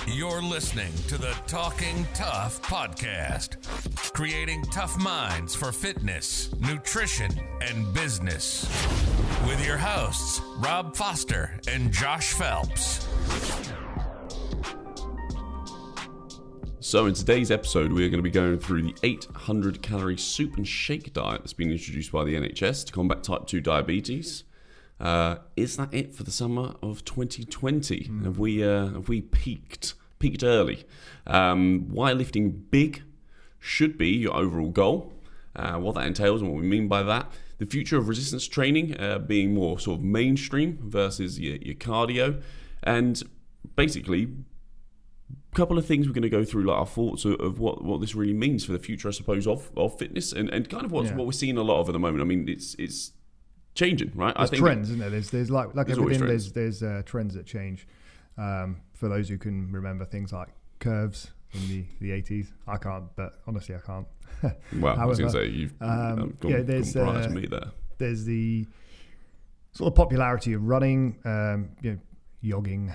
You're listening to the Talking TUF podcast, creating tough minds for fitness, nutrition, and business. With your hosts, Rob Foster and Josh Phelps. So in today's episode, we are going to be going through the 800 calorie soup and shake diet that's been introduced by the NHS to combat type 2 diabetes. Is that it for the summer of 2020? Have we peaked early? Why lifting big should be your overall goal, what that entails and what we mean by that. The future of resistance training being more sort of mainstream versus your cardio, and basically a couple of things we're going to go through, like our thoughts of what this really means for the future, I suppose, of fitness and kind of what we're seeing a lot of at the moment. I mean, it's changing, right? There's trends, isn't there? There's like everything. There's trends that change. For those who can remember things like curves in the 80s, I can't, but honestly, I can't. Well, I was going to say you've gone prior to me there. There's the sort of popularity of running, jogging.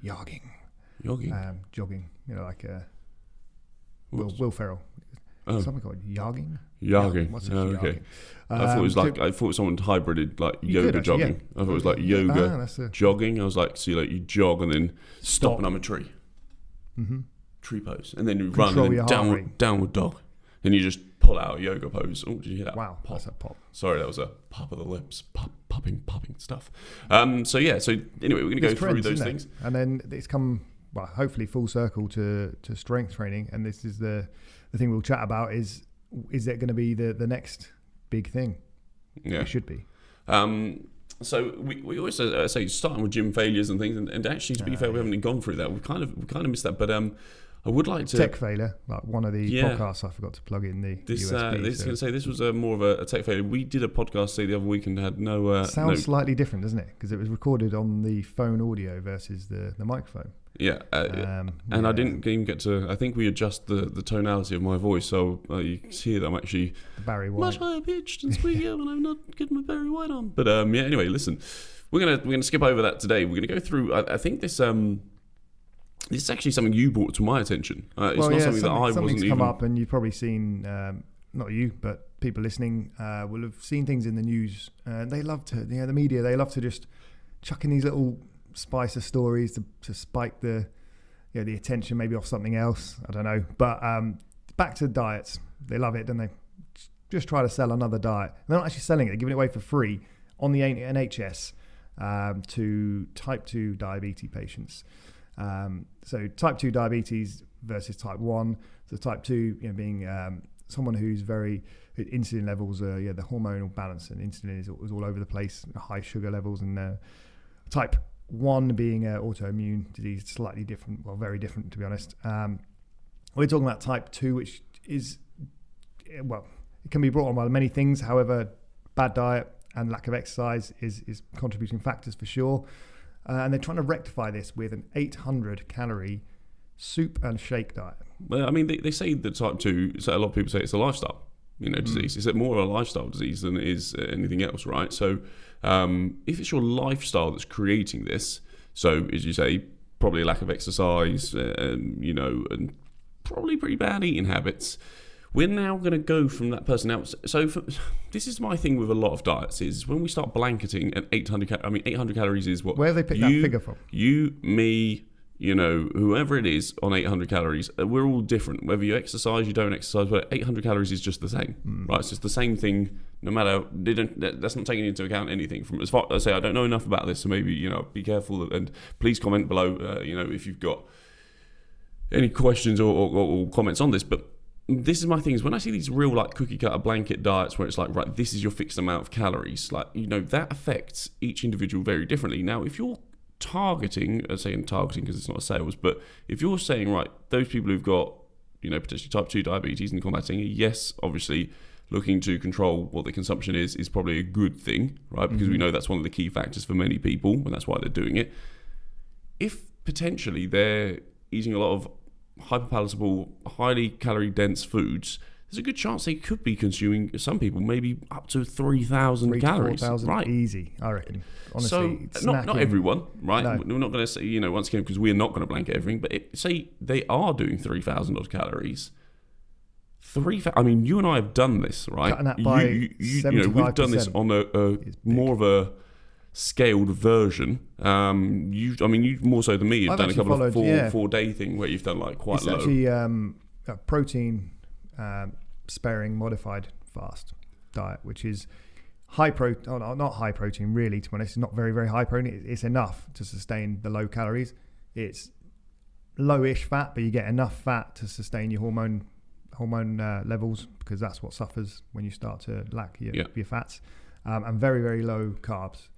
Jogging. You know, like Will Ferrell. Oh. Something called jogging. Jogging. What's okay. I thought someone hybrided like yoga jogging. I thought it was like yoga jogging. I was like, so you jog and then stop and I'm a tree. Mm-hmm. Tree pose. And then you run and then downward dog. And you just pull out a yoga pose. Oh, did you hear that? Wow, pop. That's a pop. Sorry, that was a pop of the lips. Popping stuff. So anyway, we're going to go through those things. And then it's come, well, hopefully full circle to strength training. And this is the thing we'll chat about is it going to be the next big thing? Yeah. It should be. So we always say starting with gym failures and things, and actually, to be fair, we haven't gone through that. We kind of missed that, but I would like to tech failure, like one of the podcasts I forgot to plug in the USB. This was more of a tech failure. We did a podcast say the other week and had no sounds slightly different, doesn't it? Because it was recorded on the phone audio versus the microphone. Yeah, and I didn't even get to. I think we adjust the tonality of my voice, so you can hear that I'm actually Barry White, much higher pitched and squeakier when I'm not getting my Barry White on. But anyway, listen, we're gonna skip over that today. We're gonna go through. I think this is actually something you brought to my attention. It's not something that I wasn't even. Something's come up, and you've probably seen. Not you, but people listening will have seen things in the news. They love to, the media. They love to just chuck in these little spice of stories to spike the attention maybe off something else. I don't know, but back to diets. They love it, don't they? Just try to sell another diet. They're not actually selling it; they're giving it away for free on the NHS to type 2 diabetes patients. So type 2 diabetes versus type 1. So type 2 being someone who's very insulin levels the hormonal balance and insulin is all over the place, high sugar levels, and type 1 being autoimmune disease, slightly different, well, very different to be honest. We're talking about type 2, which is, well, it can be brought on by many things. However, bad diet and lack of exercise is contributing factors for sure. And they're trying to rectify this with an 800 calorie soup and shake diet. Well, I mean, they say that type 2, so a lot of people say it's a lifestyle disease. It's more of a lifestyle disease than it is anything else, right? So if it's your lifestyle that's creating this, so as you say, probably a lack of exercise, and probably pretty bad eating habits, we're now going to go from that person out. So this is my thing with a lot of diets is when we start blanketing at 800 calories is what... Where have they picked that figure from? You, me, whoever it is on 800 calories, we're all different. Whether you exercise, you don't exercise, but 800 calories is just the same, right? It's just the same thing, no matter, that's not taking into account anything. From as far as I say, I don't know enough about this, so maybe, be careful and please comment below, if you've got any questions or comments on this, but this is my thing, is when I see these real like cookie cutter blanket diets where it's like, right, this is your fixed amount of calories, like, that affects each individual very differently. Now, if you're targeting because it's not a sales, but if you're saying, right, those people who've got, potentially type 2 diabetes and combating it, yes, obviously looking to control what the consumption is probably a good thing, right? Because we know that's one of the key factors for many people, and that's why they're doing it. If potentially they're eating a lot of hyperpalatable, highly calorie dense foods, there's a good chance they could be consuming, some people, maybe up to 3,000 calories. 4,000 right. Easy, I reckon. Honestly, so not everyone, right? No. We're not going to say, once again, because we're not going to blanket everything, but say they are doing 3,000 odd calories. I mean, you and I have done this, right? Cutting that by we've done this on a more of a scaled version. You more so than me. You've done a couple of 4-day thing where you've done like quite it's low. It's actually a protein sparing modified fast diet, which is high protein. Oh, not high protein, really. To be honest, it's not very, very high protein. It's enough to sustain the low calories. It's lowish fat, but you get enough fat to sustain your hormone levels, because that's what suffers when you start to lack your fats, and very, very low carbs.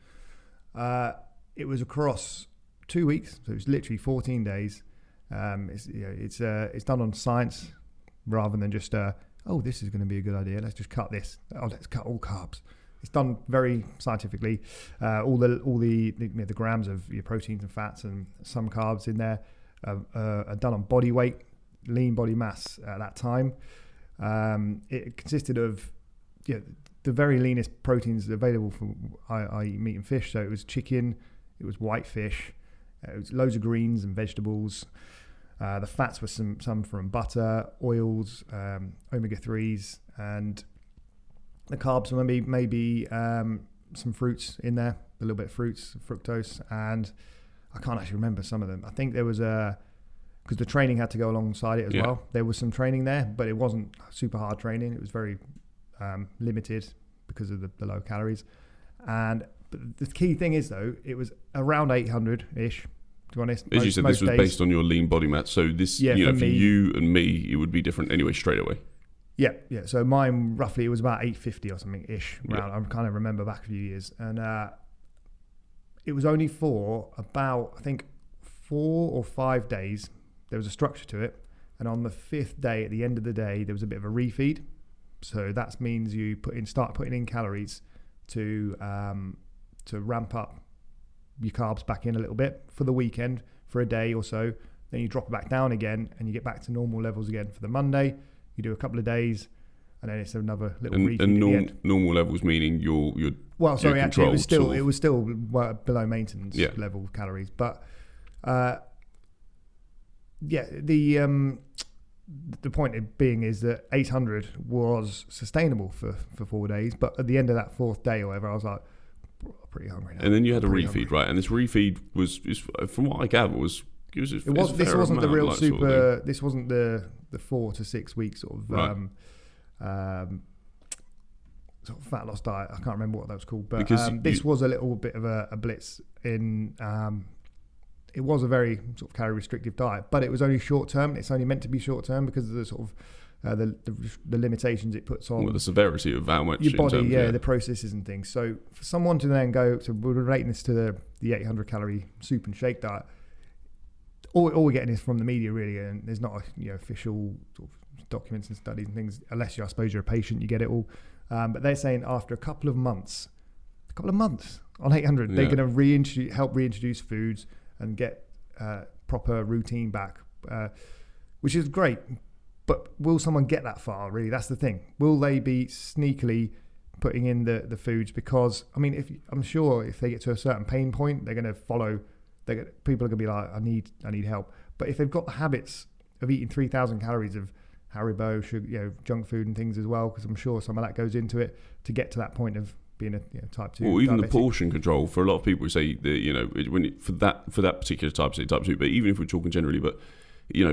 It was across 2 weeks, so it was literally 14 days. It's done on science rather than just this is going to be a good idea, let's just cut this, let's cut all carbs. It's done very scientifically. All the grams of your proteins and fats and some carbs in there are done on body weight, lean body mass at that time. It consisted of the very leanest proteins available from I eat meat and fish. So it was chicken, it was white fish, it was loads of greens and vegetables. The fats were some from butter, oils, omega-3s, and the carbs were maybe some fruits in there, a little bit of fruits, fructose, and I can't actually remember some of them. I think there was because the training had to go alongside it as well. There was some training there, but it wasn't super hard training. It was very limited because of the low calories. But the key thing is, though, it was around 800-ish, to be honest. As you said, this was based on your lean body mass. So this, for you and me, it would be different anyway straight away. Yeah. So mine, roughly, it was about 850 or something-ish. Around. I kind of remember back a few years. And it was only for about, I think, 4 or 5 days. There was a structure to it, and on the 5th day, at the end of the day, there was a bit of a refeed. So that means you start putting in calories to ramp up your carbs back in a little bit for the weekend, for a day or so. Then you drop it back down again, and you get back to normal levels again for the Monday. You do a couple of days, and then it's another little refeed at the end. Normal levels meaning your actually, it was still below maintenance level calories, but. The point being is that 800 was sustainable for 4 days, but at the end of that 4th day or whatever, I was like, pretty hungry now. And then you had a refeed, right? And this refeed was from what I gather, this wasn't the real super. This wasn't the 4 to 6 week sort of sort of fat loss diet. I can't remember what that was called, but this was a little bit of a blitz in. It was a very sort of calorie restrictive diet, but it was only short term. It's only meant to be short term because of the sort of the limitations it puts on the severity of how much your body, the processes and things. So for someone to then go to relating this to the 800 calorie soup and shake diet, all we're getting is from the media really, and there's not official sort of documents and studies and things. Unless I suppose you're a patient, you get it all. But they're saying after a couple of months on 800, they're going to help reintroduce foods and get proper routine back, which is great. But will someone get that far, really? That's the thing. Will they be sneakily putting in the foods? Because, I mean, I'm sure if they get to a certain pain point, they're going to follow. People are going to be like, I need help. But if they've got the habits of eating 3,000 calories of Haribo, sugar, junk food and things as well, because I'm sure some of that goes into it to get to that point of being a type 2 or even diabetic. The portion control for a lot of people say that for that particular type 2, but even if we're talking generally, but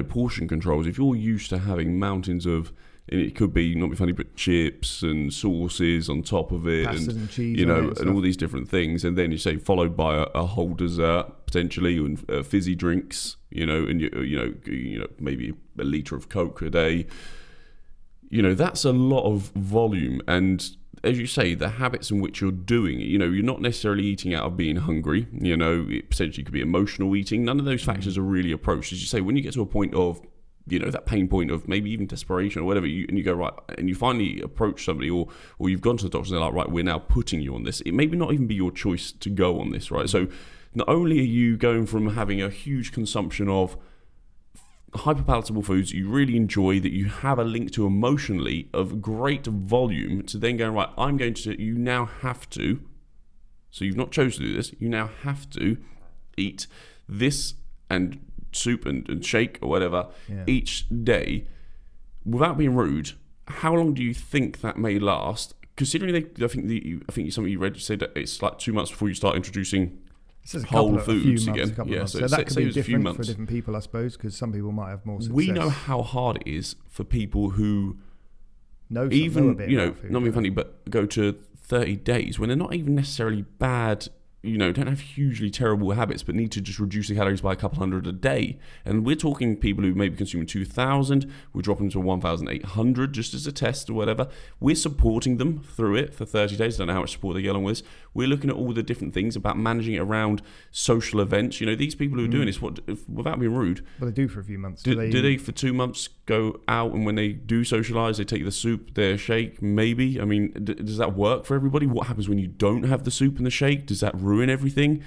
portion controls, if you're used to having mountains of, and it could be, not be funny, but chips and sauces on top of it, pastas and cheese, and all these different things, and then you say followed by a whole dessert potentially, and fizzy drinks, and maybe a litre of Coke a day. That's a lot of volume, and as you say, the habits in which you're doing it, you're not necessarily eating out of being hungry, it potentially could be emotional eating. None of those factors are really approached. As you say, when you get to a point of, that pain point of maybe even desperation or whatever, and you go, right, and you finally approach somebody or you've gone to the doctor and they're like, right, we're now putting you on this. It may not even be your choice to go on this, right? So not only are you going from having a huge consumption of hyper-palatable foods you really enjoy, that you have a link to emotionally of great volume, to then go, right, you now have to, so you've not chosen to do this, you now have to eat this and soup and shake or whatever each day, without being rude, how long do you think that may last? Considering I think something you read said that it's like 2 months before you start introducing whole foods again. So that could be different for different people, I suppose, because some people might have more success. We know how hard it is for people who know not being funny, but go to 30 days when they're not even necessarily bad, don't have hugely terrible habits, but need to just reduce the calories by a couple hundred a day. And we're talking people who may be consuming 2,000, we're dropping to 1,800 just as a test or whatever. We're supporting them through it for 30 days. I don't know how much support they get along with this. We're looking at all the different things about managing it around social events. These people who are doing this, without being rude. Well, they do for a few months. Do they for 2 months go out, and when they do socialise, they take the soup, their shake, maybe? I mean, does that work for everybody? What happens when you don't have the soup and the shake? Does that ruin everything?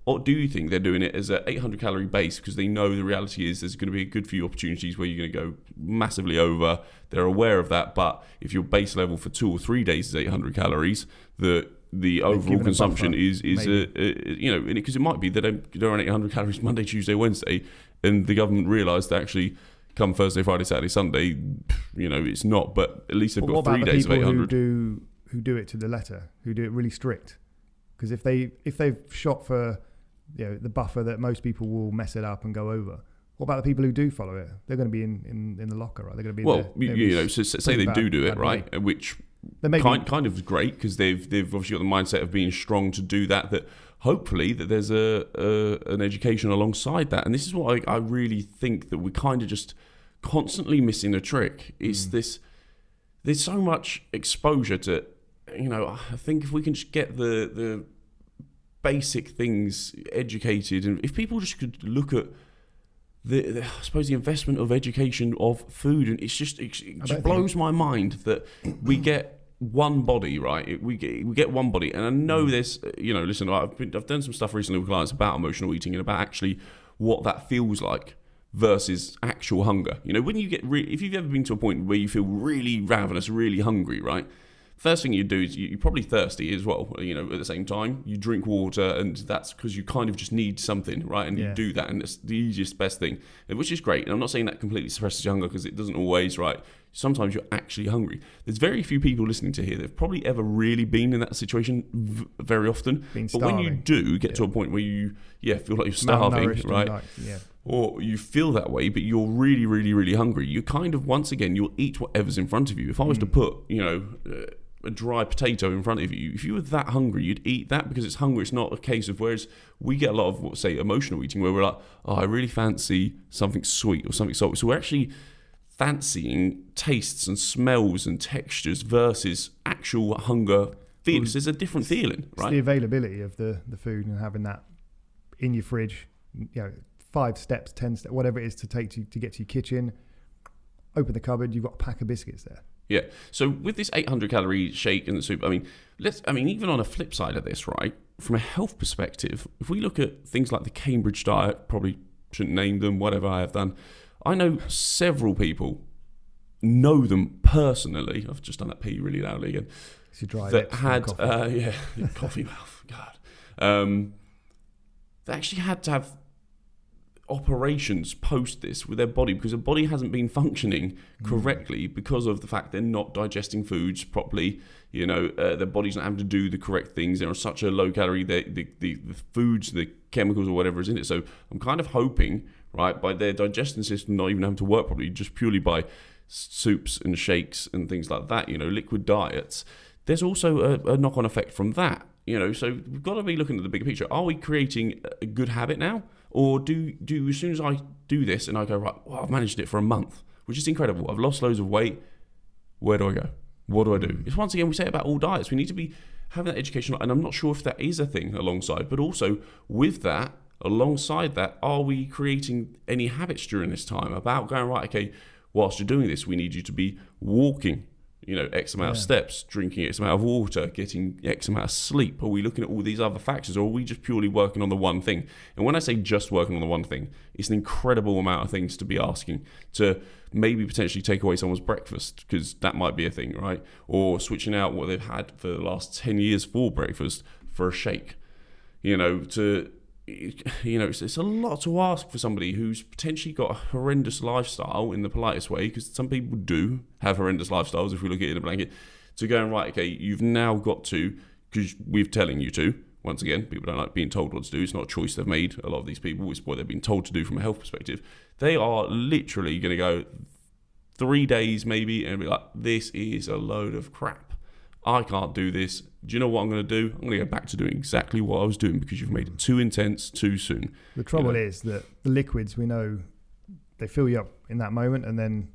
Or do you think they're doing it as a 800 calorie base because they know the reality is there's going to be a good few opportunities where you're going to go massively over? They're aware of that, but if your base level for 2 or 3 days is 800 calories, the overall consumption is because it might be that they're on 800 calories Monday, Tuesday, Wednesday, and the government realised that actually come Thursday, Friday, Saturday, Sunday, it's not. But at least they've got 3 days of 800. Who do it to the letter, who do it really strict? Because if they've shot for the buffer that most people will mess it up and go over, what about the people who do follow it? They're going to be in the locker, right? They're going to be so say they do it, right? Which kind of is great, because they've obviously got the mindset of being strong to do that. That hopefully that there's an education alongside that, and this is what I really think that we're kind of just constantly missing a trick. Is this? There's so much exposure to. I think if we can just get the basic things educated, and if people just could look at I suppose the investment of education of food, and it just blows my mind that we get one body, right? We get one body, and I know there's listen, I've done some stuff recently with clients about emotional eating and about actually what that feels like versus actual hunger. When you get if you've ever been to a point where you feel really ravenous, really hungry, right? First thing you do is you're probably thirsty as well, at the same time. You drink water, and that's because you kind of just need something, right? And you do that, and it's the easiest, best thing, which is great. And I'm not saying that completely suppresses your hunger, because it doesn't always, right? Sometimes you're actually hungry. There's very few people listening to here that have probably ever really been in that situation very often. But when you do get to a point where you feel like you're starving, right? Or you feel that way, but you're really, really, really hungry, you kind of, once again, you'll eat whatever's in front of you. If I was to put, a dry potato in front of you, if you were that hungry, you'd eat that because it's hungry. It's not a case of, whereas we get a lot of, say, emotional eating, where we're like, oh, I really fancy something sweet or something salty. So we're actually fancying tastes and smells and textures versus actual hunger feelings. There's a different feeling, right? It's the availability of the food, and having that in your fridge, 5 steps, 10 steps, whatever it is to take to get to your kitchen. Open the cupboard, you've got a pack of biscuits there. Yeah. So with this 800 calorie shake and the soup, even on a flip side of this, right? From a health perspective, if we look at things like the Cambridge diet, probably shouldn't name them, whatever I have done. I know several people, know them personally. I've just done that pee really loudly again. It's your dry that had, coffee. Coffee mouth. God. They actually had to have operations post this with their body, because their body hasn't been functioning correctly because of the fact they're not digesting foods properly. Their body's not having to do the correct things. They're on such a low calorie, the foods, the chemicals or whatever is in it. So I'm kind of hoping, right, by their digestion system not even having to work properly, just purely by soups and shakes and things like that, liquid diets, there's also a knock-on effect from that. So we've got to be looking at the bigger picture. Are we creating a good habit now? Or do as soon as I do this and I go, right, well, I've managed it for a month, which is incredible. I've lost loads of weight. Where do I go? What do I do? It's once again, we say about all diets. We need to be having that education. And I'm not sure if that is a thing alongside, but also with that, alongside that, are we creating any habits during this time about going, right, okay, whilst you're doing this, we need you to be walking X amount of steps, drinking X amount of water, getting X amount of sleep? Are we looking at all these other factors, or are we just purely working on the one thing? And when I say just working on the one thing, it's an incredible amount of things to be asking. To maybe potentially take away someone's breakfast, because that might be a thing, right? Or switching out what they've had for the last 10 years for breakfast for a shake. It's a lot to ask for somebody who's potentially got a horrendous lifestyle, in the politest way, because some people do have horrendous lifestyles, if we look at it in a blanket, to go and, right, okay, you've now got to, because we're telling you to. Once again, people don't like being told what to do. It's not a choice they've made. A lot of these people, it's what they've been told to do from a health perspective. They are literally going to go 3 days maybe and be like, this is a load of crap. I can't do this. Do you know what I'm going to do? I'm going to go back to doing exactly what I was doing, because you've made it too intense too soon. The trouble is that the liquids, we know, they fill you up in that moment, and then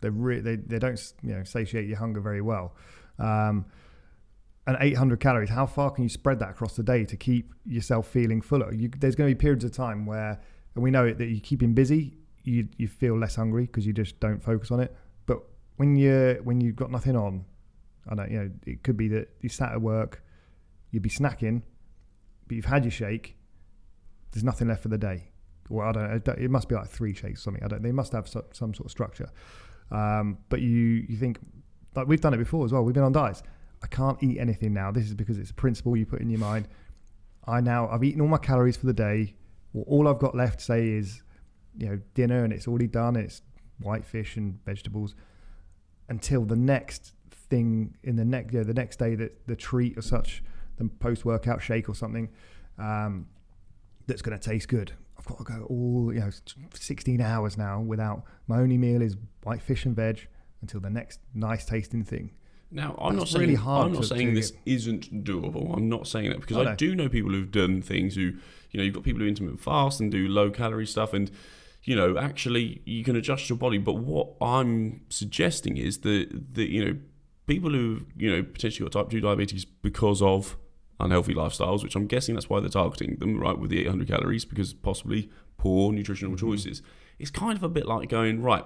they don't satiate your hunger very well. And 800 calories, how far can you spread that across the day to keep yourself feeling fuller? There's going to be periods of time where, and we know it, that you keep him busy, you feel less hungry because you just don't focus on it. But when you've got nothing on, it could be that you sat at work, you'd be snacking, but you've had your shake, there's nothing left for the day. Well, I don't know, it must be like 3 shakes or something. They must have some sort of structure. But you think, like we've done it before as well, we've been on diets. I can't eat anything now. This is because it's a principle you put in your mind. I've eaten all my calories for the day. Well, all I've got left, say, is dinner, and it's already done. It's white fish and vegetables. Until the next thing in the next day, that the treat or such, the post-workout shake or something, that's going to taste good. I've got to go all 16 hours now without, my only meal is white fish and veg until the next nice tasting thing. Now, I'm not saying this isn't doable. I'm not saying that, because I do know people who've done things who, you've got people who intermittent fast and do low calorie stuff, and, actually you can adjust your body. But what I'm suggesting is that people who, potentially got type 2 diabetes because of unhealthy lifestyles, which I'm guessing that's why they're targeting them, right, with the 800 calories, because possibly poor nutritional choices. It's kind of a bit like going, right,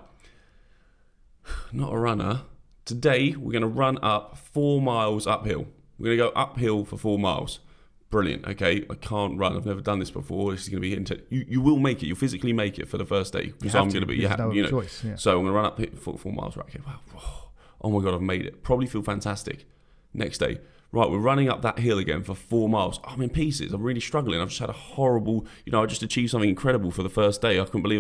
not a runner. Today, we're going to run up 4 miles uphill. We're going to go uphill for 4 miles. Brilliant. Okay, I can't run. I've never done this before. This is going to be intense. You will make it. You'll physically make it for the first day, because I'm going to be. Choice, yeah. So I'm going to run up for 4 miles. Right. Okay. Wow. Oh my God, I've made it. Probably feel fantastic. Next day, right, we're running up that hill again for 4 miles. I'm in pieces. I'm really struggling. I've just had a horrible. I just achieved something incredible for the first day. I couldn't believe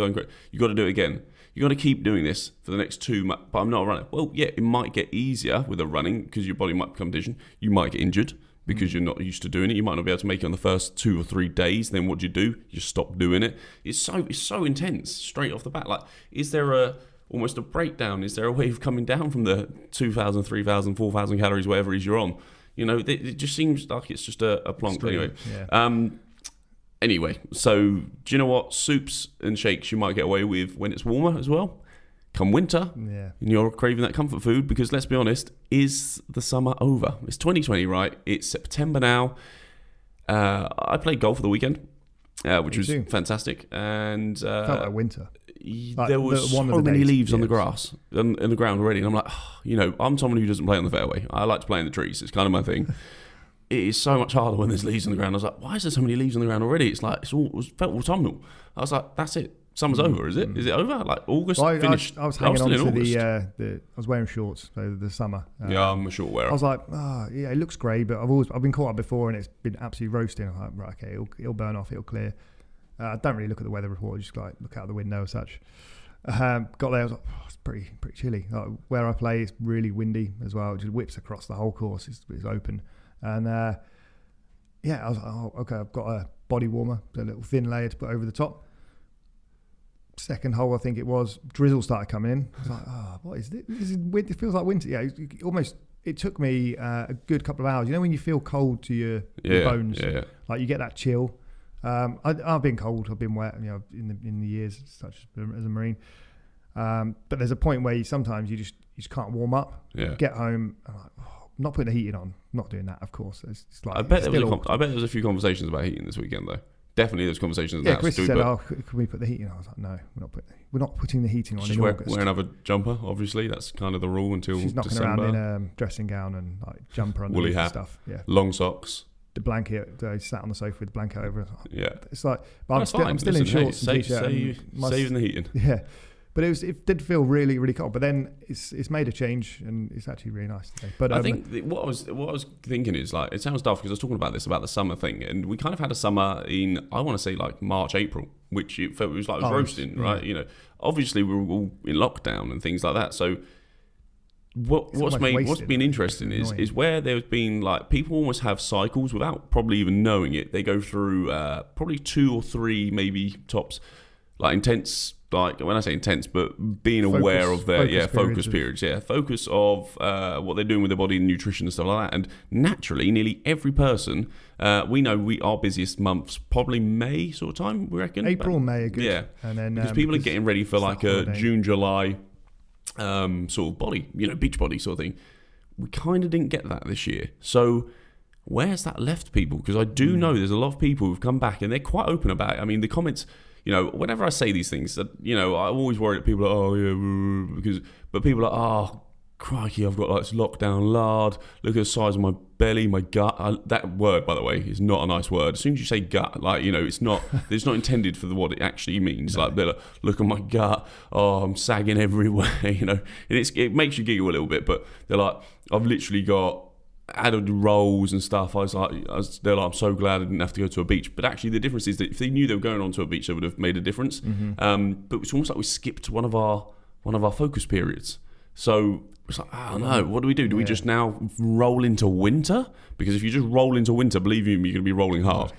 you got to do it again. You got to keep doing this for the next 2 months. But I'm not a runner. Well, yeah, it might get easier with the running, because your body might become conditioned. You might get injured because you're not used to doing it. You might not be able to make it on the first 2 or 3 days. Then what do? You stop doing it. It's so intense straight off the bat. Like, is there almost a breakdown? Is there a way of coming down from the 2,000, 3,000, 4,000 calories, whatever it is you're on? It just seems like it's just a plonk. Anyway. Yeah. Anyway, so do you know what? Soups and shakes you might get away with when it's warmer as well. Come winter, and you're craving that comfort food, because let's be honest, is the summer over? It's 2020, right? It's September now. I played golf for the weekend, which was fantastic. And felt like winter. There was so many leaves on the grass and in the ground already. And I'm like, I'm someone who doesn't play on the fairway. I like to play in the trees. It's kind of my thing. It is so much harder when there's leaves on the ground. I was like, why is there so many leaves on the ground already? It's like, it felt autumnal. I was like, that's it. Summer's over, is it? Is it over? Like August finished. I was hanging on to I was wearing shorts over the summer. Yeah, I'm a short wearer. I was like, it looks grey, but I've been caught up before, and it's been absolutely roasting. I'm like, right, okay, it'll burn off, it'll clear. I don't really look at the weather report. I just like look out the window as such. Got there, I was like, it's pretty chilly. Like, where I play, it's really windy as well. It just whips across the whole course. It's open. And I was like, okay, I've got a body warmer, a little thin layer to put over the top. Second hole, I think it was, drizzle started coming in. I was like, what is this? It feels like winter. Yeah, it took me a good couple of hours. When you feel cold to your bones, like you get that chill. I've been cold, I've been wet, in the years, such as a Marine. But there's a point where sometimes you just can't warm up. Yeah. Get home, I'm like, not putting the heating on, not doing that, of course. It's like, I bet there was a few conversations about heating this weekend though, definitely those conversations. Yeah, Chris said, can we put the heating on? I was like, no, we're not putting the heating on in August. Wear another jumper, obviously. That's kind of the rule until she's knocking December. around in a dressing gown and like jumper under woolly and hat, stuff. Yeah, long socks. The blanket, sat on the sofa with the blanket over. Yeah, it's like, but I'm still in shorts and t-shirt. Saving the heating. Yeah, but it did feel really, really cold. But then it's made a change and it's actually really nice today. But I think what I was thinking is, like, it sounds daft because I was talking about the summer thing, and we kind of had a summer in, I want to say, like March, April, which it was like roasting, right? You know, obviously we were all in lockdown and things like that, so. What's been interesting is where there's been, like, people almost have cycles without probably even knowing it. They go through probably 2 or 3 maybe tops, like intense, like when I say intense, but being aware of their focus periods, focus of what they're doing with their body and nutrition and stuff like that. And naturally, nearly every person, we know our busiest months probably May sort of time, we reckon. April, May are good. Yeah, and then because people are getting ready for like a June, July sort of body, beach body sort of thing. We kind of didn't get that this year. So where's that left people? Because I do know there's a lot of people who've come back and they're quite open about it. I mean, the comments, whenever I say these things, that I'm always worried that people are, but people are, crikey, I've got like this lockdown lard. Look at the size of my belly, my gut. That word, by the way, is not a nice word. As soon as you say gut, like, it's not intended for what it actually means. No. Like, they're like, look at my gut. Oh, I'm sagging everywhere. It makes you giggle a little bit. But they're like, I've literally got added rolls and stuff. They're like, I'm so glad I didn't have to go to a beach. But actually, the difference is that if they knew they were going on to a beach, they would have made a difference. Mm-hmm. But it's almost like we skipped one of our focus periods. So it's like, I don't know, what do we do? Do we just now roll into winter? Because if you just roll into winter, believe me, you're going to be rolling hard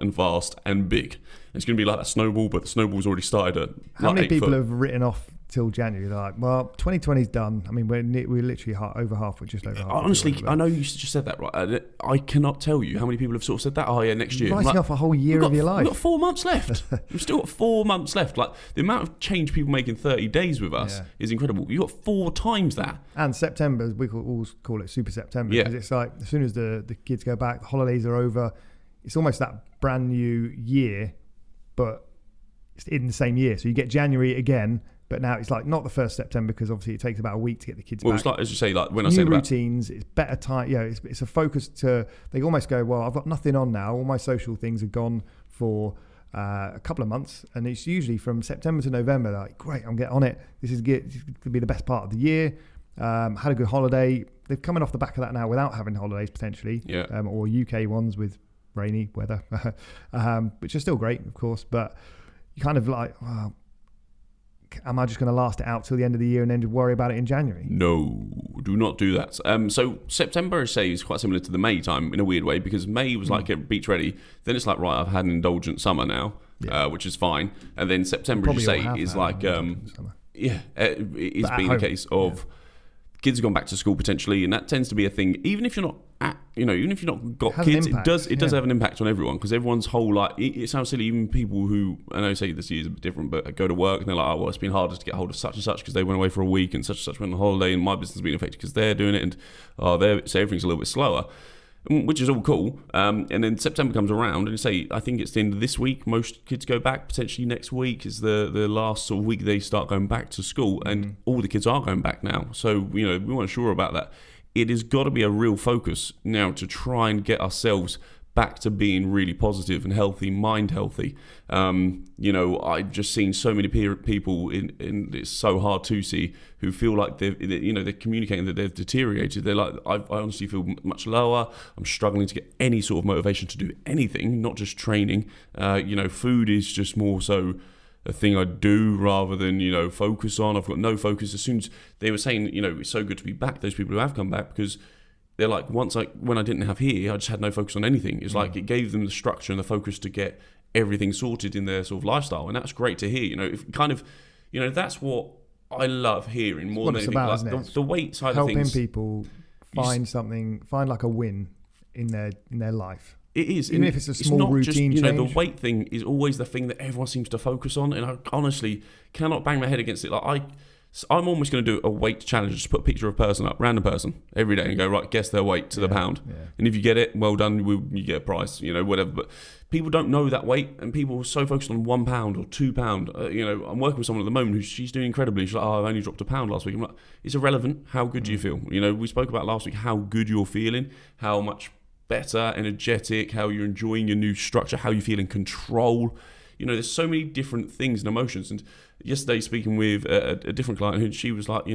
and fast and big. It's going to be like that snowball, but the snowball's already started at How many people have written off till January? They're like, well, 2020's done. I mean, we're literally over half. We're just over half. Honestly, I know you just said that, right? I cannot tell you how many people have sort of said that. Oh, yeah, next year. Writing off a whole year of your life. We've got 4 months left. We've still got 4 months left. Like, the amount of change people make in 30 days with us is incredible. You've got 4 times that. And September, we always call it Super September. Because it's like, as soon as the kids go back, the holidays are over, it's almost that brand new year, but it's in the same year. So you get January again, but now it's like not the 1st September because obviously it takes about a week to get the kids back. Well, it's like, as you say, like when new I said routines, it's better time. It's a focus to, they almost go, well, I've got nothing on now. All my social things are gone for a couple of months. And it's usually from September to November, they're like, great, I'm getting on it. This is going to be the best part of the year. Had a good holiday. They're coming off the back of that now without having holidays potentially, or UK ones with rainy weather, which are still great, of course. But you kind of like, wow, am I just going to last it out till the end of the year and then worry about it in January? No, do not do that. So September, I say, is quite similar to the May time in a weird way, because May was like a beach ready. Then it's like, right, I've had an indulgent summer now, which is fine. And then September, as you say, is like, it's been a case of kids have gone back to school potentially, and that tends to be a thing. Even if you're not even if you've not got kids, it does have an impact on everyone, because everyone's whole, like, it sounds silly, even people who, I know say this year is a bit different, but go to work and they're like, oh, well, it's been harder to get hold of such and such because they went away for a week and such went on holiday, and my business has been affected because they're doing it, and so everything's a little bit slower, which is all cool. And then September comes around, and say, I think it's the end of this week, most kids go back. Potentially next week is the last sort of week they start going back to school, and all the kids are going back now. So, we weren't sure about that. It has got to be a real focus now to try and get ourselves back to being really positive and healthy, mind healthy. I've just seen so many people, and it's so hard to see, who feel like they're communicating that they've deteriorated. They're like, I honestly feel much lower. I'm struggling to get any sort of motivation to do anything, not just training. Food is just more so a thing I do rather than, focus on. I've got no focus. As soon as they were saying, it's so good to be back, those people who have come back, because they're like, when I didn't have here, I just had no focus on anything. It's like it gave them the structure and the focus to get everything sorted in their sort of lifestyle, and that's great to hear. That's what I love hearing more than anything. Like the weight side of things, helping people find like a win in their life. It is, even if it's a small routine change. The weight thing is always the thing that everyone seems to focus on, and I honestly cannot bang my head against it. Like I'm almost going to do a weight challenge. Just put a picture of a person up, random person, every day, and go, right, guess their weight to the pound. Yeah. And if you get it, well done. You get a prize, whatever. But people don't know that weight, and people are so focused on 1 pound or 2 pound. I'm working with someone at the moment who she's doing incredibly. She's like, I've only dropped a pound last week. I'm like, it's irrelevant. How good do you feel? We spoke about last week how good you're feeling, how much better, energetic, how you're enjoying your new structure, how you feel in control. There's so many different things and emotions. And yesterday, speaking with a different client, who she was like,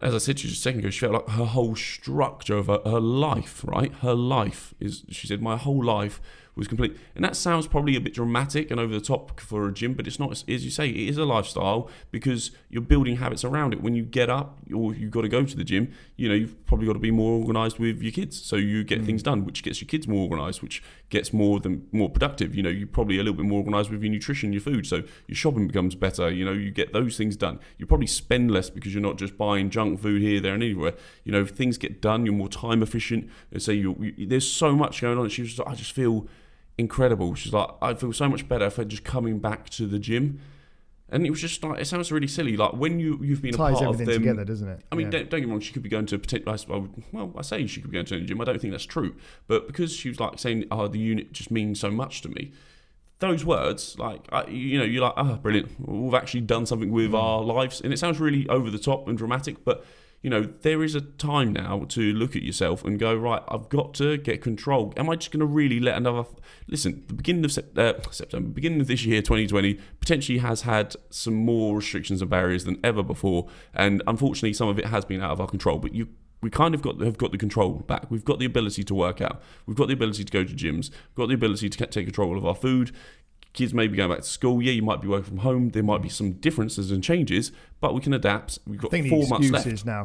as I said to you just a second ago, she felt like her whole structure of her life, right? Her life she said, my whole life was complete. And that sounds probably a bit dramatic and over the top for a gym, but it's not. As you say, it is a lifestyle because you're building habits around it. When you get up or you've got to go to the gym, you've probably got to be more organised with your kids. So you get things done, which gets your kids more organised, which gets more productive. You're probably a little bit more organised with your nutrition, your food. So your shopping becomes better. You get those things done. You probably spend less because you're not just buying junk food here, there and anywhere. Things get done. You're more time efficient. And so there's so much going on. She was like, I just feel incredible. She's like, I feel so much better for just coming back to the gym. And it was just like, it sounds really silly. Like when you've been a part of them. Ties everything together, doesn't it? I mean, don't get me wrong. She could be going to a particular. I say she could be going to a gym. I don't think that's true. But because she was like saying, the unit just means so much to me. Those words, you're like, brilliant. We've actually done something with our lives. And it sounds really over the top and dramatic, but there is a time now to look at yourself and go, right, I've got to get control. Am I just going to really let listen, the beginning of September, beginning of this year, 2020, potentially has had some more restrictions and barriers than ever before. And unfortunately, some of it has been out of our control, but we kind of have got the control back. We've got the ability to work out. We've got the ability to go to gyms. We've got the ability to take control of our food. Kids may be going back to school. Yeah, you might be working from home. There might be some differences and changes, but we can adapt. We've got 4 months left. Excuses now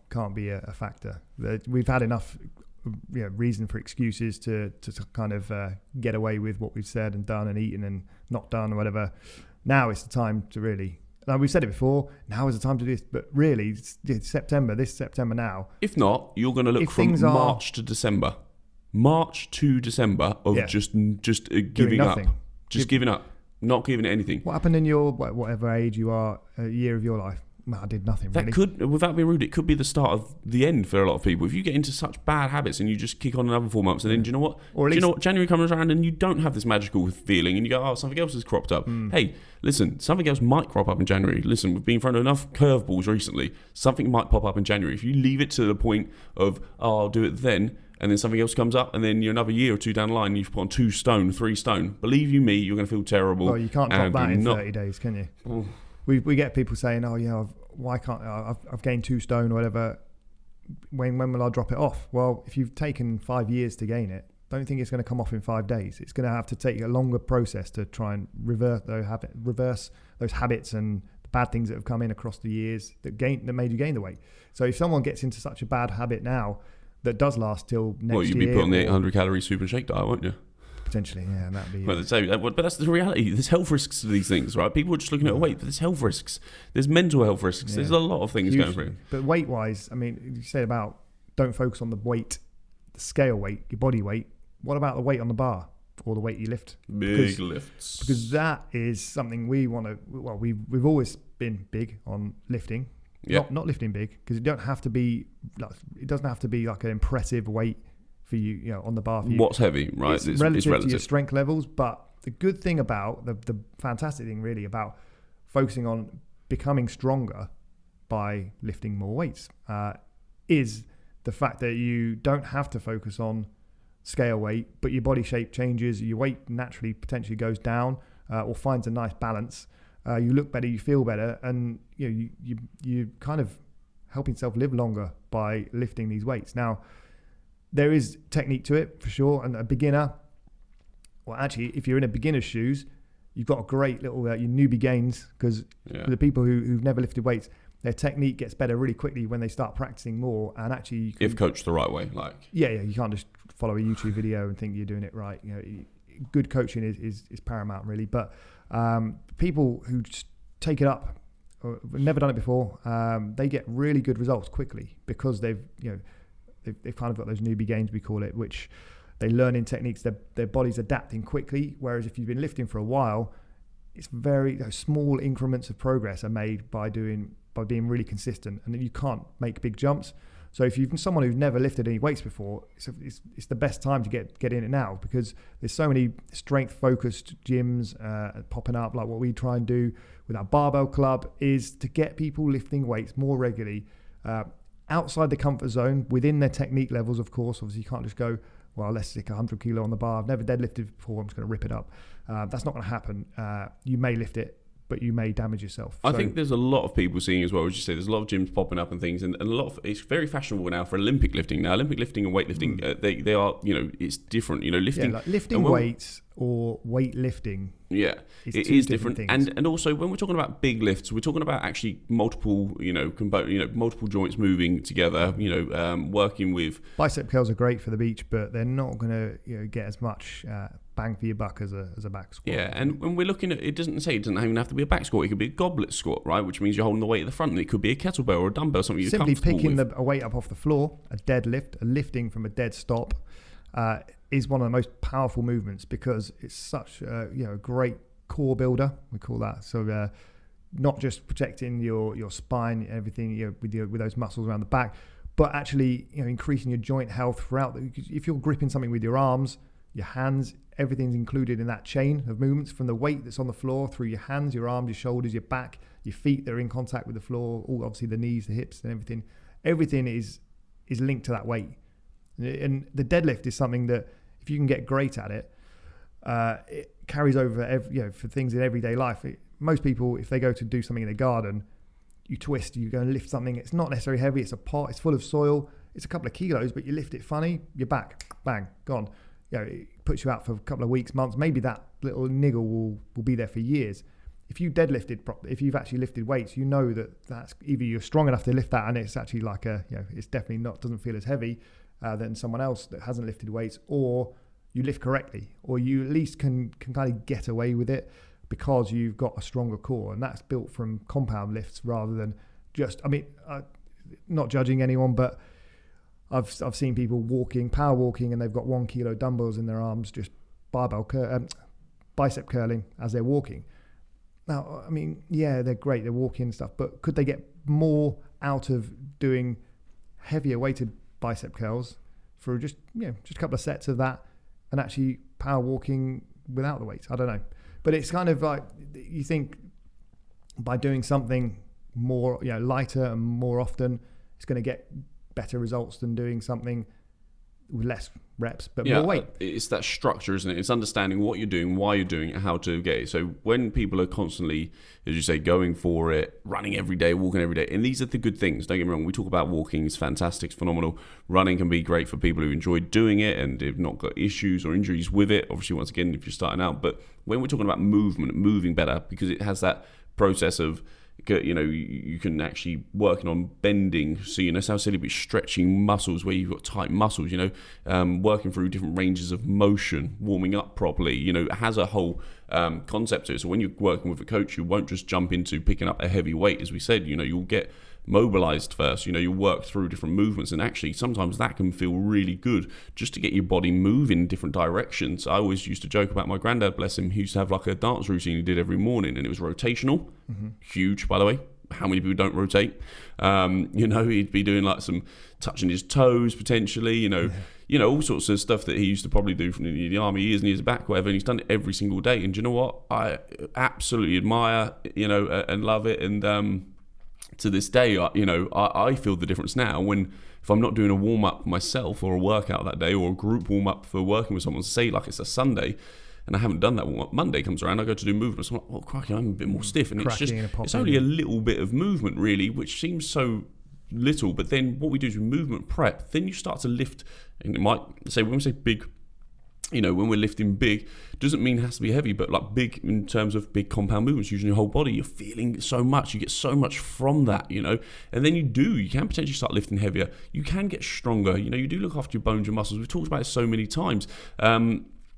can't be a factor. We've had enough reason for excuses to kind of get away with what we've said and done and eaten and not done or whatever. Now it's the time to really. Now, we've said it before. Now is the time to do this, but really, it's September. This September now. If not, you're going to look from March to December. March to December of just giving up. Just giving up, not giving it anything. What happened in your, whatever age you are, a year of your life? Well, I did nothing really. That could, without being rude, it could be the start of the end for a lot of people. If you get into such bad habits and you just kick on another 4 months and then, do you know what? Or do you know what? January comes around and you don't have this magical feeling and you go, something else has cropped up. Hey, listen, something else might crop up in January. Listen, we've been thrown enough curveballs recently. Something might pop up in January. If you leave it to the point of, I'll do it then, and then something else comes up, and then you're another year or two down the line, and you've put on 2 stone, 3 stone. Believe you me, you're going to feel terrible. Well, you can't drop that in 30 days, can you? Oh. We get people saying, why can't I've gained 2 stone or whatever. When will I drop it off? Well, if you've taken 5 years to gain it, don't think it's going to come off in 5 days. It's going to have to take a longer process to try and reverse those habits and the bad things that have come in across the years that made you gain the weight. So if someone gets into such a bad habit now, that does last till next year. Well, you'd be put on the 800 calorie soup and shake diet, won't you? Potentially, yeah, that'd be. But that's the reality. There's health risks to these things, right? People are just looking at weight, but there's health risks. There's mental health risks. Yeah. There's a lot of things going through. But weight-wise, I mean, you said about don't focus on the weight, the scale weight, your body weight. What about the weight on the bar or the weight you lift? Big lifts. Because that is something we want to. Well, we've always been big on lifting. Yep. Not lifting big, because it doesn't have to be like an impressive weight for you, on the bar for you. What's heavy, right? It's relative to your strength levels, but the good thing about the fantastic thing really about focusing on becoming stronger by lifting more weights is the fact that you don't have to focus on scale weight, but your body shape changes, your weight naturally potentially goes down or finds a nice balance. You look better, you feel better, and you kind of helping yourself live longer by lifting these weights. Now, there is technique to it for sure, and a beginner, well, actually, if you're in a beginner's shoes, you've got a great little your newbie gains, because the people who've never lifted weights, their technique gets better really quickly when they start practicing more, and actually, you can, if coached the right way, you can't just follow a YouTube video and think you're doing it right. Good coaching is paramount, really, but. People who just take it up, or never done it before, they get really good results quickly because they've kind of got those newbie gains, we call it, which they learn in techniques. Their body's adapting quickly. Whereas if you've been lifting for a while, it's very small increments of progress are made by being really consistent, and you can't make big jumps. So if you've someone who's never lifted any weights before, it's the best time to get in it now, because there's so many strength-focused gyms popping up. Like what we try and do with our barbell club is to get people lifting weights more regularly, outside the comfort zone, within their technique levels, of course. Obviously, you can't just go, well, let's stick 100 kilo on the bar. I've never deadlifted before, I'm just going to rip it up. That's not going to happen. You may lift it, but you may damage yourself. I think there's a lot of people seeing as well, as you say, there's a lot of gyms popping up and things, and a lot of, it's very fashionable now for Olympic lifting. Now, Olympic lifting and weightlifting, they are, it's different, lifting. Yeah, like lifting weights or weightlifting. Yeah, it is different. And also, when we're talking about big lifts, we're talking about actually multiple, multiple joints moving together, working with... Bicep curls are great for the beach, but they're not going to get as much bang for your buck as a back squat. Yeah, and when we're looking at, it doesn't even have to be a back squat. It could be a goblet squat, right? Which means you're holding the weight at the front, and it could be a kettlebell or a dumbbell, something you're simply comfortable picking with. a weight up off the floor, a deadlift, a lifting from a dead stop, is one of the most powerful movements, because it's such a great core builder, we call that. So not just protecting your spine, everything with those muscles around the back, but actually increasing your joint health throughout. If you're gripping something with your arms, your hands, everything's included in that chain of movements, from the weight that's on the floor through your hands, your arms, your shoulders, your back, your feet that are in contact with the floor, all obviously the knees, the hips, and everything. Everything is linked to that weight. And the deadlift is something that, if you can get great at it, it carries over for things in everyday life. Most people, if they go to do something in the garden, you twist, you go and lift something. It's not necessarily heavy. It's a pot. It's full of soil. It's a couple of kilos, but you lift it funny, you're back, bang, gone. It puts you out for a couple of weeks, months. Maybe that little niggle will be there for years. If you deadlifted properly, if you've actually lifted weights, you know that's either you're strong enough to lift that, and it's actually like it's definitely doesn't feel as heavy than someone else that hasn't lifted weights, or you lift correctly, or you at least can kind of get away with it because you've got a stronger core, and that's built from compound lifts rather than just. Not judging anyone, but I've seen people power walking, and they've got 1 kilo dumbbells in their arms, just bicep curling as they're walking. Now, they're great, they're walking and stuff, but could they get more out of doing heavier weighted bicep curls for just a couple of sets of that, and actually power walking without the weights? I don't know. But it's kind of like, you think by doing something more, lighter and more often, it's going to get better results than doing something with less reps but more weight. It's that structure, isn't it? It's understanding what you're doing, why you're doing it, how to get it. So when people are constantly, as you say, going for it, running every day, walking every day, and these are the good things, don't get me wrong, we talk about walking, it's fantastic, it's phenomenal. Running can be great for people who enjoy doing it and have not got issues or injuries with it, obviously, once again, if you're starting out. But when we're talking about moving better, because it has that process of, you can actually working on bending, so it sounds silly, but stretching muscles where you've got tight muscles, working through different ranges of motion, warming up properly, it has a whole concept to it. So when you're working with a coach, you won't just jump into picking up a heavy weight, as we said, you'll get mobilized first, you'll work through different movements, and actually sometimes that can feel really good just to get your body moving in different directions. I always used to joke about my granddad, bless him, he used to have like a dance routine he did every morning, and it was rotational. Huge, by the way. How many people don't rotate? He'd be doing like some touching his toes potentially, all sorts of stuff that he used to probably do from the army years and years back, whatever, and he's done it every single day. And do you know what? I absolutely admire, and love it. And to this day, I feel the difference now if I'm not doing a warm-up myself or a workout that day, or a group warm-up for working with someone, say like it's a Sunday, and I haven't done that warm-up. Monday comes around, I go to do movements, I'm like, well, crikey, I'm a bit more stiff. And it's only a little bit of movement, really, which seems so little, but then what we do is movement prep, then you start to lift, and it might say, when we say big, when we're lifting big, doesn't mean it has to be heavy, but like big in terms of big compound movements using your whole body, you're feeling so much, you get so much from that, and then you can potentially start lifting heavier, you can get stronger, you do look after your bones, your muscles. We've talked about it so many times.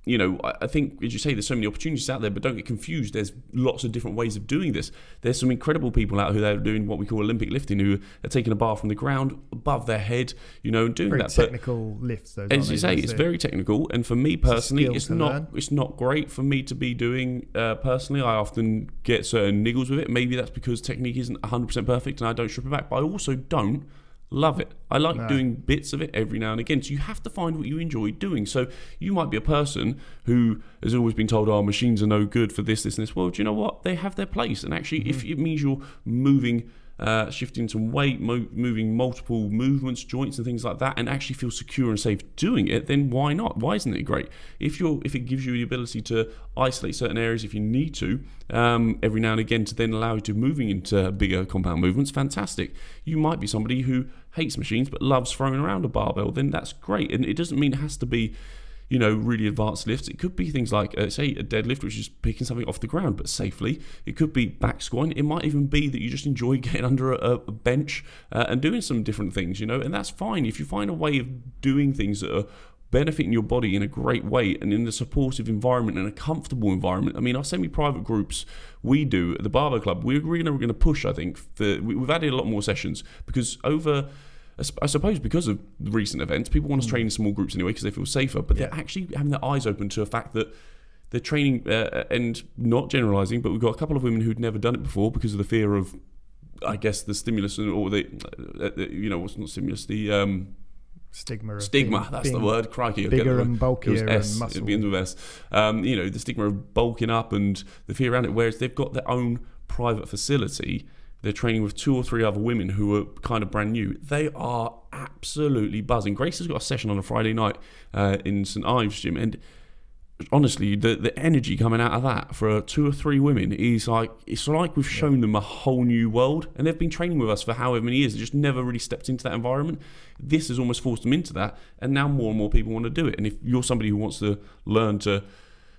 I think, as you say, there's so many opportunities out there, but don't get confused. There's lots of different ways of doing this. There's some incredible people out there doing what we call Olympic lifting, who are taking a bar from the ground above their head, and doing very that. Technical lifts, though. As you say, it's very technical, and for me personally, it's not great for me to be doing. Personally, I often get certain niggles with it. Maybe that's because technique isn't 100% perfect, and I don't strip it back. But I also don't love it. I like doing bits of it every now and again. So you have to find what you enjoy doing. So you might be a person who has always been told, oh, machines are no good for this, this, and this. Well, do you know what? They have their place. And actually, if it means you're moving, shifting some weight, moving multiple movements, joints and things like that, and actually feel secure and safe doing it, then why not? Why isn't it great? If it gives you the ability to isolate certain areas if you need to, every now and again, to then allow you to moving into bigger compound movements, fantastic. You might be somebody who hates machines but loves throwing around a barbell, then that's great. And it doesn't mean it has to be, you know, really advanced lifts. It could be things like, say, a deadlift, which is picking something off the ground, but safely. It could be back squatting. It might even be that you just enjoy getting under a bench and doing some different things, you know, and that's fine. If you find a way of doing things that are benefiting your body in a great way and in a supportive environment and a comfortable environment. I mean, our semi-private groups we do at the Barbell Club, we're going to push, I think, we've added a lot more sessions because I suppose because of the recent events, people want to train in small groups anyway because they feel safer, but they're actually having their eyes open to a fact that they're training, and not generalising, but we've got a couple of women who'd never done it before because of the fear of, I guess, the stimulus, or the you know, what's not stimulus, the stigma. That's the word. Crikey, bigger and bulkier and muscle. It begins with S. You know, the stigma of bulking up and the fear around it. Whereas they've got their own private facility. They're training with 2 or 3 other women who are kind of brand new. They are absolutely buzzing. Grace has got a session on a Friday night in St Ives gym, and honestly, the energy coming out of that for 2 or 3 women is like, it's like we've shown them a whole new world, and they've been training with us for however many years. They just never really stepped into that environment. This has almost forced them into that, and now more and more people want to do it. And if you're somebody who wants to learn to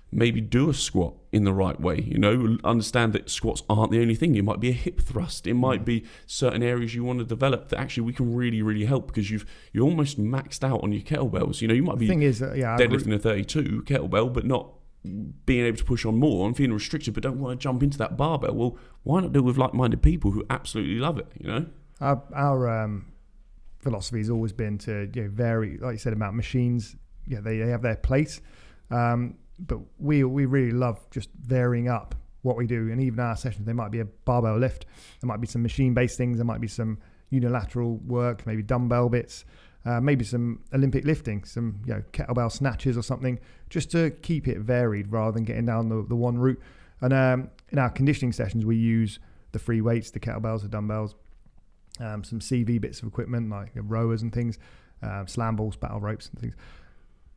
maybe do a squat in the right way, you know, understand that squats aren't the only thing. It might be a hip thrust. It might be certain areas you want to develop that actually we can really, really help, because you're almost maxed out on your kettlebells. You know, you might be deadlifting a 32 kettlebell, but not being able to push on more and feeling restricted, but don't want to jump into that barbell. Well, why not do it with like-minded people who absolutely love it, you know? Our philosophy has always been to, you know, vary, like you said about machines. Yeah, they have their place. But we really love just varying up what we do. And even our sessions, there might be a barbell lift, there might be some machine-based things, there might be some unilateral work, maybe dumbbell bits, maybe some Olympic lifting, some, you know, kettlebell snatches or something, just to keep it varied rather than getting down the one route. And in our conditioning sessions, we use the free weights, the kettlebells, the dumbbells, some CV bits of equipment like rowers and things, slam balls, battle ropes and things.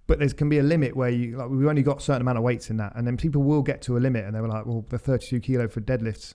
But there can be a limit where we've only got a certain amount of weights in that, and then people will get to a limit and they were like, well, the 32 kilo for deadlifts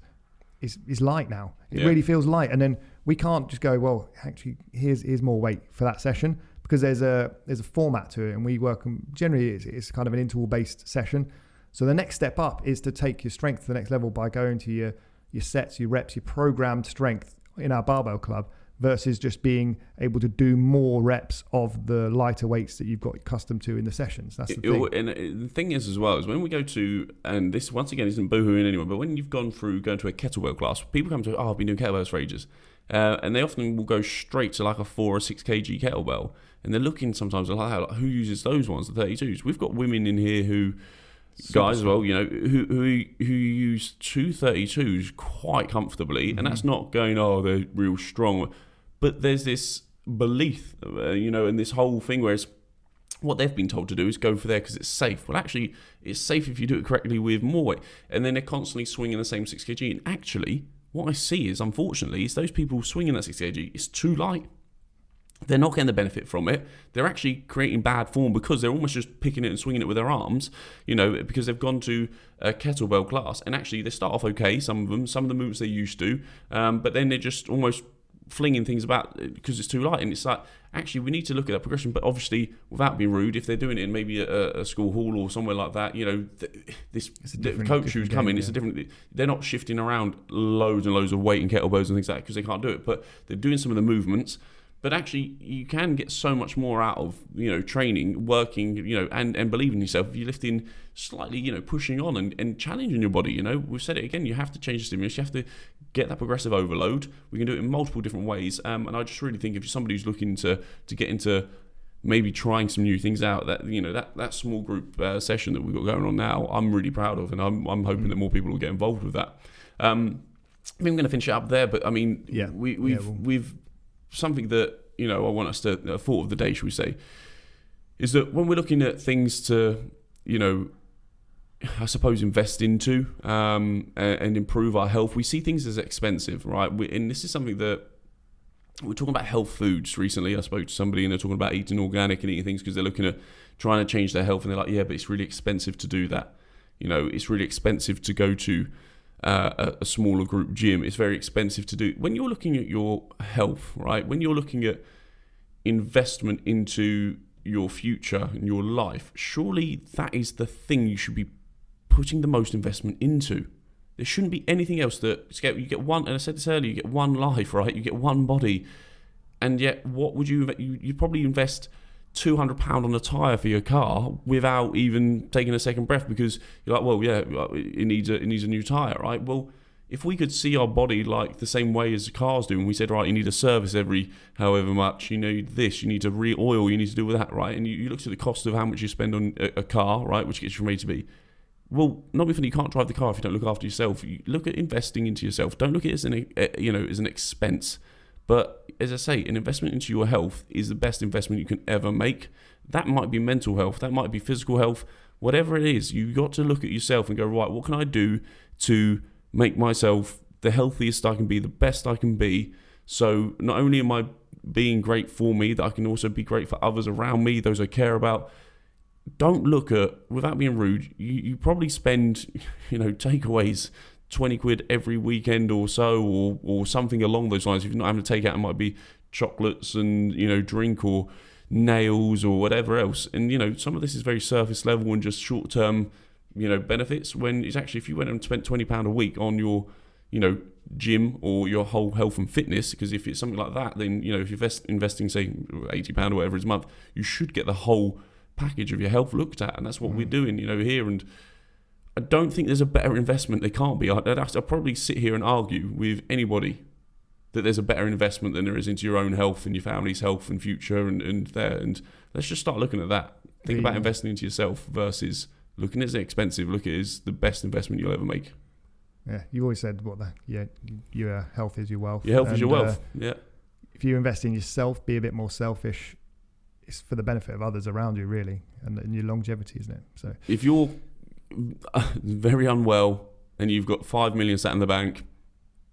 is light now. It really feels light, and then we can't just go, well, actually here's more weight for that session, because there's a format to it, and we work generally it's kind of an interval based session. So the next step up is to take your strength to the next level by going to your sets, your reps, your programmed strength in our barbell club, versus just being able to do more reps of the lighter weights that you've got accustomed to in the sessions. That's the thing. And the thing is as well, is when we go to, and this once again isn't boohooing anyone, but when you've going to a kettlebell class, people come to, I've been doing kettlebells for ages. And they often will go straight to like a 4 or 6 kg kettlebell. And they're looking sometimes like, who uses those ones, the 32s? We've got women in here who, guys as well, you know, who use 2 32s quite comfortably, and that's not going, oh, they're real strong, but there's this belief, you know, and this whole thing where it's what they've been told to do is go for there because it's safe. Well, actually, it's safe if you do it correctly with more weight, and then they're constantly swinging the same 6 kg. And actually, what I see is, unfortunately, is those people swinging that 6 kg, it's too light. They're not getting the benefit from it. They're actually creating bad form because they're almost just picking it and swinging it with their arms, you know, because they've gone to a kettlebell class, and actually they start off okay, some of the movements they're used to, but then they're just almost flinging things about because it's too light. And it's like, actually, we need to look at that progression, but obviously without being rude, if they're doing it in maybe a school hall or somewhere like that, you know, the coach who's coming, it's a different, they're not shifting around loads and loads of weight and kettlebells and things like that because they can't do it, but they're doing some of the movements. But actually, you can get so much more out of, you know, training, working, you know, and believing in yourself. If you're lifting slightly, you know, pushing on and challenging your body, you know. We've said it again, you have to change the stimulus. You have to get that progressive overload. We can do it in multiple different ways. And I just really think if you're somebody who's looking to get into maybe trying some new things out, that, you know, that small group session that we've got going on now, I'm really proud of, and I'm hoping that more people will get involved with that. I think I'm going to finish it up there, but I mean, we've something that, you know, I want us to, a thought of the day, should we say, is that when we're looking at things to, you know, I suppose invest into and improve our health, we see things as expensive, right? And this is something that we're talking about health foods recently. I spoke to somebody and they're talking about eating organic and eating things because they're looking at trying to change their health, and they're like, yeah, but it's really expensive to do that. You know, it's really expensive to go to a smaller group gym. It's very expensive to do. When you're looking at your health, right? When you're looking at investment into your future and your life, surely that is the thing you should be putting the most investment into. There shouldn't be anything else that you get one, and I said this earlier, you get one life, right? You get one body, and yet what would you'd probably invest £200 on a tyre for your car without even taking a second breath, because you're like, well, yeah, it needs a new tyre, right? Well, if we could see our body like the same way as cars do, and we said, right, you need a service every however much, you need this, you need to re-oil, you need to do with that, right? And you look at the cost of how much you spend on a car, right, which gets you from A to B. Well, not if you can't drive the car if you don't look after yourself. You look at investing into yourself. Don't look at it as an expense. But as I say, an investment into your health is the best investment you can ever make. That might be mental health. That might be physical health. Whatever it is, you've got to look at yourself and go, right, what can I do to make myself the healthiest I can be, the best I can be? So not only am I being great for me, that I can also be great for others around me, those I care about. Don't look at, without being rude, you probably spend, takeaways, 20 quid every weekend or so, or something along those lines. If you're not having to take out, it might be chocolates and, drink or nails or whatever else. And, some of this is very surface level and just short-term, benefits, when it's actually, if you went and spent £20 a week on your, gym or your whole health and fitness, because if it's something like that, then, if you're investing, say, £80 or whatever it is a month, you should get the whole package of your health looked at, and that's what we're doing, here. And I don't think there's a better investment. There can't be. I'll probably sit here and argue with anybody that there's a better investment than there is into your own health and your family's health and future and there. And let's just start looking at that. Think about investing into yourself versus looking at it as expensive. Look at it as the best investment you'll ever make. Yeah, you always said your health is your wealth. Your health is your wealth. Yeah. If you invest in yourself, be a bit more selfish. It's for the benefit of others around you, really, and your longevity, isn't it? So if you're very unwell and you've got 5 million sat in the bank,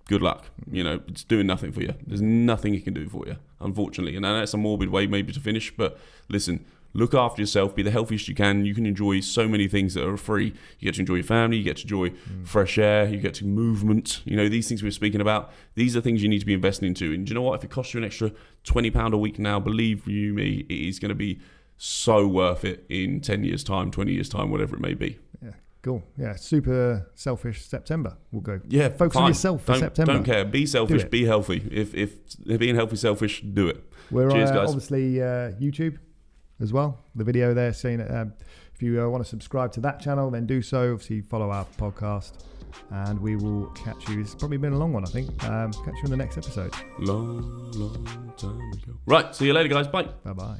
good luck. It's doing nothing for you. There's nothing it can do for you, unfortunately. And that's a morbid way maybe to finish, but listen, look after yourself, be the healthiest you can. You can enjoy so many things that are free. You get to enjoy your family, you get to enjoy fresh air, you get to movement. These things we're speaking about, these are things you need to be investing into. And do you know what? If it costs you an extra £20 a week now, believe you me, it is going to be so worth it in 10 years' time, 20 years' time, whatever it may be. Yeah, cool. Yeah, super selfish September. We'll go. Yeah, focus on yourself for September. Don't care. Be selfish, be healthy. If being healthy, selfish, do it. We're Cheers, guys. Obviously YouTube as well. The video there saying if you want to subscribe to that channel, then do so. Obviously follow our podcast, and we will catch you. It's probably been a long one, I think. Catch you in the next episode. Long time ago. Right, see you later, guys. Bye. Bye.